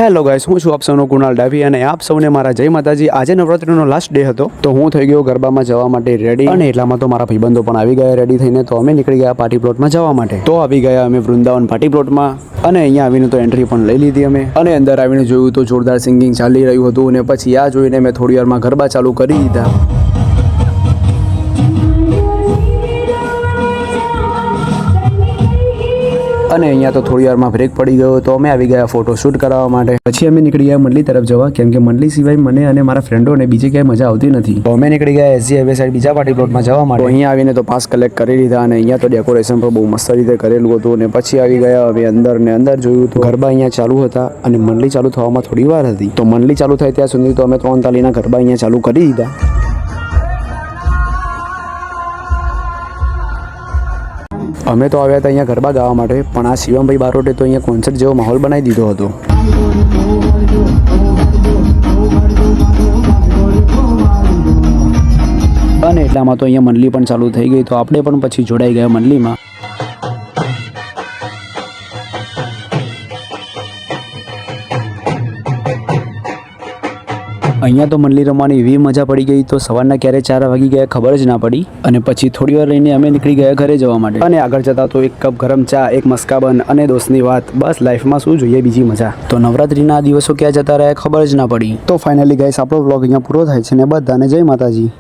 Hello guys, હું છું આપ સૌનો કુણાલ ડાભી અને આપ સૌને મારા જય માતાજી। આજે નવરાત્રીનો લાસ્ટ ડે હતો તો હું થઈ ગયો ગરબામાં જવા માટે રેડી અને એટલામાં તો મારા ભાઈબંધો પણ આવી ગયા રેડી થઈને। તો અમે નીકળી ગયા પાર્ટી પ્લોટમાં જવા માટે। તો આવી ગયા અમે વૃંદાવન પાર્ટી પ્લોટમાં અને અહીંયા આવીને તો એન્ટ્રી પણ લઈ લીધી અમે અને અંદર આવીને જોયું તો જોરદાર સિંગિંગ ચાલી રહ્યું હતું અને પછી આ જોઈને મેં થોડી વારમાં ગરબા ચાલુ કરી દીધા। અને અહીંયા તો થોડી વારમાં બ્રેક પડી ગયો તો અમે આવી ગયા ફોટો શૂટ કરાવવા માટે। પછી અમે નીકળી ગયા મંડલી તરફ જવા કેમ કે મંડલી સિવાય મને અને મારા ફ્રેન્ડોને બીજે ક્યાંય મજા આવતી નથી। તો અમે નીકળી ગયા એસજી હાઈવે સાઈડ બીજા પાર્ટી પ્લોટમાં જવા માટે। અહીંયા આવીને તો પાસ કલેક્ટ કરી લીધા અને અહીંયા તો ડેકોરેશન પણ બહુ મસ્ત રીતે કરેલું હતું અને પછી આવી ગયા હવે અંદર ને અંદર જોયું તો ગરબા અહીંયા ચાલુ હતા અને મંડલી ચાલુ થવામાં થોડી વાર હતી। તો મંડલી ચાલુ થાય ત્યાં સુધી તો અમે 3 તાલીના ગરબા અહીંયા ચાલુ કરી દીધા। અમે તો આવ્યા હતા અહીંયા ગરબા ગાવા માટે પણ આ શિવમભાઈ બારોટે તો અહીંયા કોન્સર્ટ જેવો માહોલ બનાવી દીધો હતો। અને એટલામાં તો અહીંયા મંડલી પણ ચાલુ થઈ ગઈ તો આપણે પણ પછી જોડાઈ ગયા મંડલીમાં। અહીંયા તો મંડલી રમવાની એવી મજા પડી ગઈ તો સવારના ક્યારે 4 વાગી ગયા ખબર જ ના પડી અને પછી થોડી વાર રહીને અમે નીકળી ગયા ઘરે જવા માટે। અને આગળ જતા તો 1 કપ ગરમ ચા, 1 મસ્કાબન અને દોસ્તની વાત, બસ લાઈફમાં શું જોઈએ બીજી મજા। તો નવરાત્રીના દિવસો ક્યાં જતા રહ્યા ખબર જ ના પડી। તો ફાઇનલી ગાઈસ આપણો વ્લોગ અહીંયા પૂરો થાય છે ને બધાને જય માતાજી।